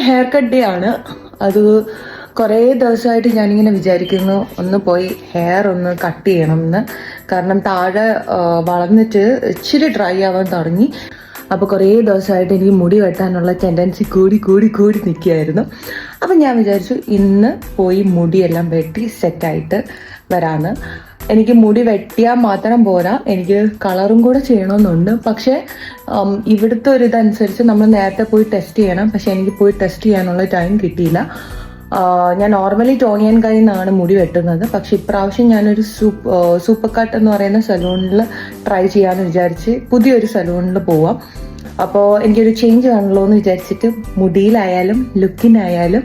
Hair cut day ആണ്. അത് കുറേ ദിവസമായിട്ട് ഞാനിങ്ങനെ വിചാരിക്കുന്നു ഒന്ന് പോയി ഹെയർ ഒന്ന് കട്ട് ചെയ്യണം എന്ന്. കാരണം താഴെ വളർന്നിട്ട് ഇച്ചിരി ഡ്രൈ ആവാൻ തുടങ്ങി. അപ്പോൾ കുറേ ദിവസമായിട്ട് എനിക്ക് മുടി വെട്ടാനുള്ള ടെൻഡൻസി കൂടി കൂടി കൂടി നിൽക്കുകയായിരുന്നു. അപ്പം ഞാൻ വിചാരിച്ചു ഇന്ന് പോയി മുടിയെല്ലാം വെട്ടി സെറ്റായിട്ട് വരാമെന്ന്. എനിക്ക് മുടി വെട്ടിയാൽ മാത്രം പോരാ, എനിക്ക് കളറും കൂടെ ചെയ്യണമെന്നുണ്ട്. പക്ഷേ ഇവിടുത്തെ ഒരു ഇതനുസരിച്ച് നമ്മൾ നേരത്തെ പോയി ടെസ്റ്റ് ചെയ്യണം. പക്ഷെ എനിക്ക് പോയി ടെസ്റ്റ് ചെയ്യാനുള്ള ടൈം കിട്ടിയില്ല. ഞാൻ നോർമലി ടോണിയൻ കയ്യിൽ നിന്നാണ് മുടി വെട്ടുന്നത്. പക്ഷെ ഇപ്രാവശ്യം ഞാനൊരു സൂപ്പർ കട്ട് എന്ന് പറയുന്ന സലൂണിൽ ട്രൈ ചെയ്യാമെന്ന് വിചാരിച്ച് പുതിയൊരു സലൂണിൽ പോവാം. അപ്പോൾ എനിക്കൊരു ചേഞ്ച് വേണമല്ലോ എന്ന് വിചാരിച്ചിട്ട് മുടിയിലായാലും ലുക്കിനായാലും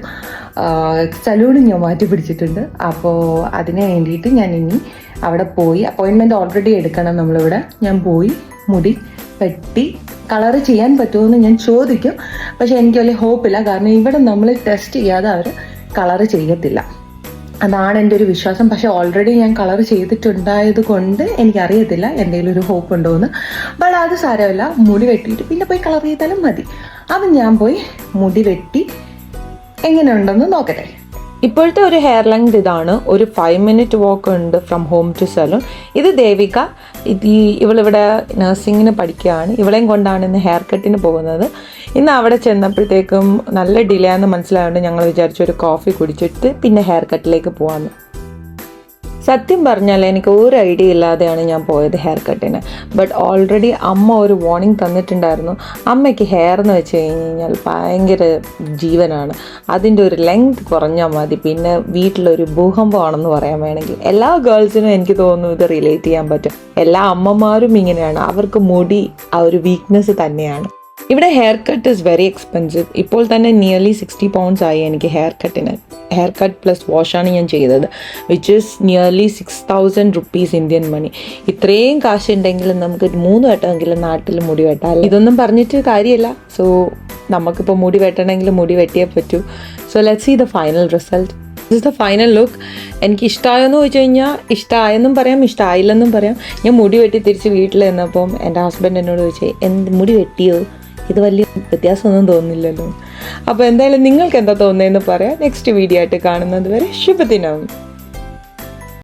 സലൂണിൽ ഞാൻ മാറ്റി പിടിച്ചിട്ടുണ്ട്. അപ്പോൾ അതിന് വേണ്ടിയിട്ട് ഞാൻ ഇനി അവിടെ പോയി അപ്പോയിൻമെൻറ്റ് ഓൾറെഡി എടുക്കണം നമ്മളിവിടെ. ഞാൻ പോയി മുടി വെട്ടി കളർ ചെയ്യാൻ പറ്റുമെന്ന് ഞാൻ ചോദിക്കും. പക്ഷെ എനിക്ക് വലിയ ഹോപ്പില്ല. കാരണം ഇവിടെ നമ്മൾ ടെസ്റ്റ് ചെയ്യാതെ അവർ കളർ ചെയ്യത്തില്ല. അതാണ് എൻ്റെ ഒരു വിശ്വാസം. പക്ഷെ ഓൾറെഡി ഞാൻ കളർ ചെയ്തിട്ടുണ്ടായത് കൊണ്ട് എനിക്കറിയത്തില്ല എന്തെങ്കിലും ഒരു ഹോപ്പ് ഉണ്ടോ എന്ന്. ബട്ട് അത് സാരമില്ല, മുടി വെട്ടിയിട്ട് പിന്നെ പോയി കളർ ചെയ്താലും മതി. അപ്പം ഞാൻ പോയി മുടി വെട്ടി എങ്ങനെയുണ്ടെന്ന് നോക്കട്ടെ. ഇപ്പോഴത്തെ ഒരു ഹെയർ ലെങ്ത് ഇതാണ്. ഒരു 5 minute വാക്ക് ഉണ്ട് ഫ്രം ഹോം ടു സലൂൺ. ഇത് ദേവിക. ഇവളിവിടെ നഴ്സിങ്ങിന് പഠിക്കുകയാണ്. ഇവളെയും കൊണ്ടാണ് ഇന്ന് ഹെയർ കട്ടിന് പോകുന്നത്. ഇന്ന് അവിടെ ചെന്നപ്പോഴത്തേക്കും നല്ല ഡിലേ ആണെന്ന് മനസ്സിലായതുകൊണ്ട് ഞങ്ങൾ വിചാരിച്ചു ഒരു കോഫി കുടിച്ചിട്ട് പിന്നെ ഹെയർ കട്ടിലേക്ക് പോകാമെന്ന്. സത്യം പറഞ്ഞാൽ എനിക്ക് ഒരു ഐഡിയ ഇല്ലാതെയാണ് ഞാൻ പോയത് ഹെയർ കട്ടിന്. ബട്ട് ഓൾറെഡി അമ്മ ഒരു വാർണിംഗ് തന്നിട്ടുണ്ടായിരുന്നു. അമ്മയ്ക്ക് ഹെയർ എന്ന് വെച്ച് കഴിഞ്ഞാൽ ഭയങ്കര ജീവനാണ്. അതിൻ്റെ ഒരു ലെങ്ത് കുറഞ്ഞാൽ മതി, പിന്നെ വീട്ടിലൊരു ഭൂകമ്പമാണെന്ന് പറയാൻ വേണമെങ്കിൽ. എല്ലാ ഗേൾസിനും എനിക്ക് തോന്നുന്നു ഇത് റിലേറ്റ് ചെയ്യാൻ പറ്റും. എല്ലാ അമ്മമാരും ഇങ്ങനെയാണ്. അവർക്ക് മുടി ആ ഒരു വീക്ക്നെസ് തന്നെയാണ്. ഇവിടെ hair cut is very expensive. ഇപ്പോൾ തന്നെ നിയർലി 60 pounds ആയി എനിക്ക് ഹെയർ കട്ടിന്. ഹെയർ കട്ട് പ്ലസ് വാഷാണ് ഞാൻ ചെയ്തത്, which is nearly 6000 rupees Indian money. ഇത്രയും കാശുണ്ടെങ്കിലും നമുക്ക് 3 വട്ടമെങ്കിലും നാട്ടിൽ മുടി വെട്ടാം. ഇതൊന്നും പറഞ്ഞിട്ട് കാര്യമില്ല. സോ നമുക്കിപ്പോൾ മുടി വെട്ടണമെങ്കിൽ മുടി വെട്ടിയേ പറ്റൂ. So let's see the final result. This is the final look. എനിക്ക് ഇഷ്ടമായെന്ന് ചോദിച്ചു കഴിഞ്ഞാൽ ഇഷ്ടമായെന്നും പറയാം, ഇഷ്ടമായില്ലെന്നും പറയാം. ഞാൻ മുടി വെട്ടി തിരിച്ച് വീട്ടിൽ നിന്നപ്പം എൻ്റെ ഹസ്ബൻഡ് എന്നോട് ചോദിച്ചു, എന്ത് മുടി വെട്ടിയോ, ഇത് വലിയ വ്യത്യാസമൊന്നും തോന്നുന്നില്ലല്ലോ. അപ്പോൾ എന്തായാലും നിങ്ങൾക്ക് എന്താ തോന്നുന്നതെന്ന് പറയാം. നെക്സ്റ്റ് വീഡിയോ ആയിട്ട് കാണുന്നത് വരെ ശുഭദിനം.